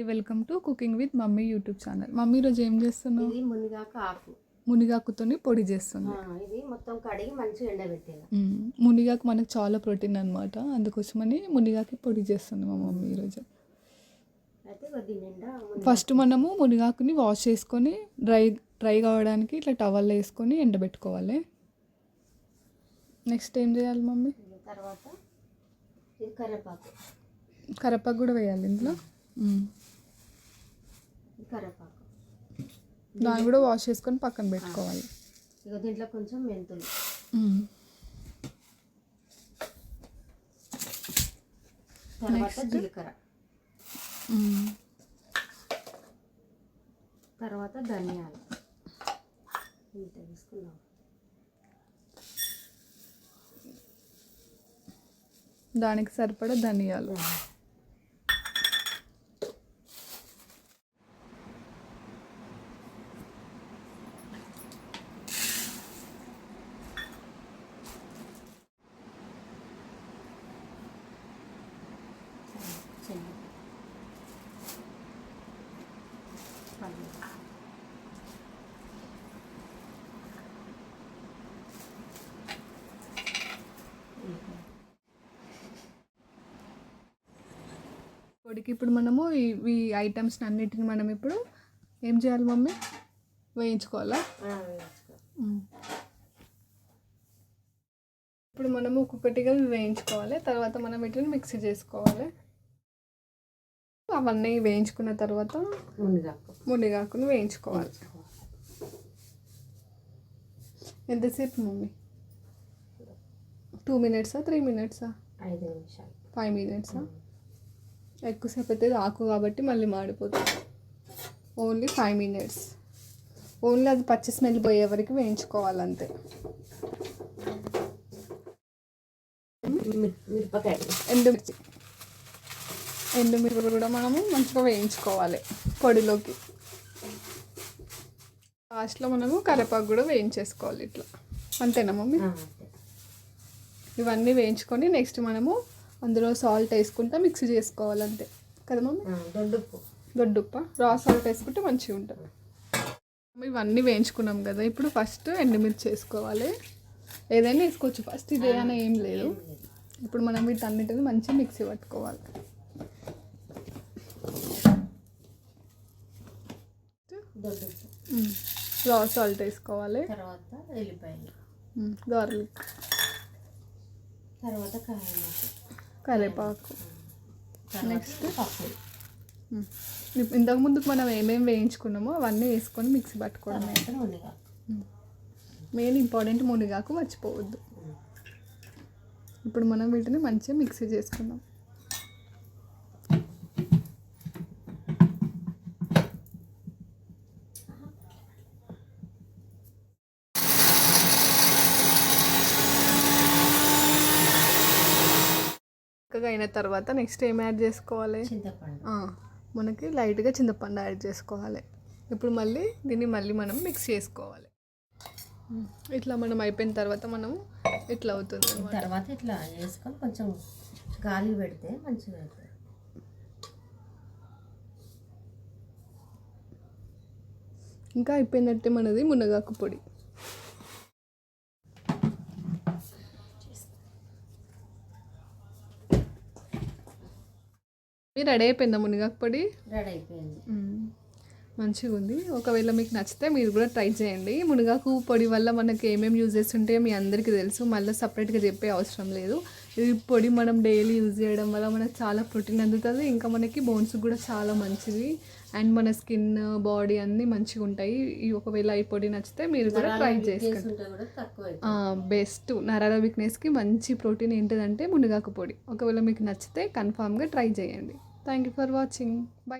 Welcome to cooking with mummy YouTube channel. Mummy ఈరోజు ఏం చేస్తున్నావు? ఇది మునిగాకు ఆకు. మునిగాకుతోని పొడి చేస్తుంది. ఇది మొత్తం కడిగి మంచిగా ఎండబెట్టేది. మునిగాకు మనకు చాలా ప్రోటీన్ అనమాట, అందుకోసమని మునిగాకి పొడి చేస్తుంది మా మమ్మీ ఈరోజు. అయితే కొద్ది నిండా ఫస్ట్ మనము మునిగాకుని వాష్ చేసుకొని డ్రై కావడానికి ఇట్లా టవల్లో వేసుకొని ఎండబెట్టుకోవాలి. నెక్స్ట్ ఏం చేయాలి మమ్మీ? తర్వాత ఇది కరివేపాకు. కరివేపాకు కూడా వేయాలి ఇందులో. కరివేపాకు దాన్ని కూడా వాష్ చేసుకొని పక్కన పెట్టుకోవాలి. ఇక దీంట్లో కొంచెం మెంతులు, తర్వాత జీలకర్ర, తర్వాత ధనియాలు తీసుకున్నాం. దానికి సరిపడా ధనియాలు, పొడికి ఇప్పుడు మనము ఈ ఐటమ్స్ని అన్నిటిని మనం ఇప్పుడు ఏం చేయాలి మమ్మీ? వేయించుకోవాలా? ఇప్పుడు మనము ఒక్కొక్కటిగా వేయించుకోవాలి. తర్వాత మనం వీటిని మిక్సీ చేసుకోవాలి. అవన్నీ వేయించుకున్న తర్వాత మునిగాకుని వేయించుకోవాలి. ఎంతసేపు మమ్మీ? 2 minutesా 3 minutesా? 5 నిమిషాలు 5 minutesా? ఎక్కువసేపు అయితే ఆకు కాబట్టి మళ్ళీ మాడిపోతుంది. Only 5 minutes. ఓన్లీ అది పచ్చి స్మెల్ పోయే వరకు వేయించుకోవాలి అంతే. ఎండుమిర్చి కూడా మనము మంచిగా వేయించుకోవాలి పొడిలోకి. లాస్ట్లో మనము కరివేపాకు కూడా వేయించేసుకోవాలి ఇట్లా. అంతేనా మమ్మీ? ఇవన్నీ వేయించుకొని నెక్స్ట్ మనము అందులో సాల్ట్ వేసుకుంటా మిక్సీ చేసుకోవాలి అంతే కదా మమ్మీ? దొడ్డుప్ప రా సాల్ట్ వేసుకుంటే మంచిగా ఉంటుంది. ఇవన్నీ వేయించుకున్నాం కదా, ఇప్పుడు ఫస్ట్ ఎండుమిర్చి వేసుకోవాలి. ఏదైనా వేసుకోవచ్చు, ఫస్ట్ ఇదే అని ఏం లేదు. ఇప్పుడు మనం వీటన్నిటిని మంచిగా మిక్సీ పట్టుకోవాలి. రా సాల్ట్ వేసుకోవాలి, తర్వాత ఎల్లిపాయలు, గార్లిక్, తర్వాత కరివేపాకు, నెక్స్ట్ పప్పు. ఇంతకు ముందుకు మనం ఏమేమి వేయించుకున్నామో అవన్నీ వేసుకొని మిక్సీ పట్టుకోవడమే. మెయిన్ ఇంపార్టెంట్ మునిగాకు మర్చిపోవద్దు. ఇప్పుడు మనం వీటిని మంచిగా మిక్సీ చేసుకుందాం. అయిన తర్వాత నెక్స్ట్ ఏం యాడ్ చేసుకోవాలి? మనకి లైట్గా చింతపండు యాడ్ చేసుకోవాలి. ఇప్పుడు మళ్ళీ దీన్ని మనం మిక్స్ చేసుకోవాలి. ఇట్లా మనం అయిపోయిన తర్వాత మనం ఇట్లా అవుతుంది. తర్వాత ఇట్లా వేసుకొని కొంచెం గాలి పెడితే మంచిగా అవుతుంది. ఇంకా అయిపోయినట్టే మనది మునగాకు పొడి. రెడీ అయిపోయిందా మునిగాకు పొడి? రెడీ అయిపోయింది, మంచిగా ఉంది. ఒకవేళ మీకు నచ్చితే మీరు కూడా ట్రై చేయండి. మునగాకు పొడి వల్ల మనకి ఏమేమి యూజెస్ ఉంటాయో మీ అందరికీ తెలుసు, మళ్ళీ సపరేట్గా చెప్పే అవసరం లేదు. ఈ పొడి మనం డైలీ యూజ్ చేయడం వల్ల మనకు చాలా ప్రోటీన్ అందుతుంది. ఇంకా మనకి బోన్స్ కూడా చాలా మంచిది, అండ్ మన స్కిన్ బాడీ అన్నీ మంచిగా ఉంటాయి. ఒకవేళ ఈ పొడి నచ్చితే మీరు కూడా ట్రై చేసుకోండి. బెస్ట్ నరాల వీక్నెస్కి మంచి ప్రోటీన్ ఏంటిదంటే మునగాకు పొడి. ఒకవేళ మీకు నచ్చితే కన్ఫామ్గా ట్రై చేయండి. Thank you for watching. By.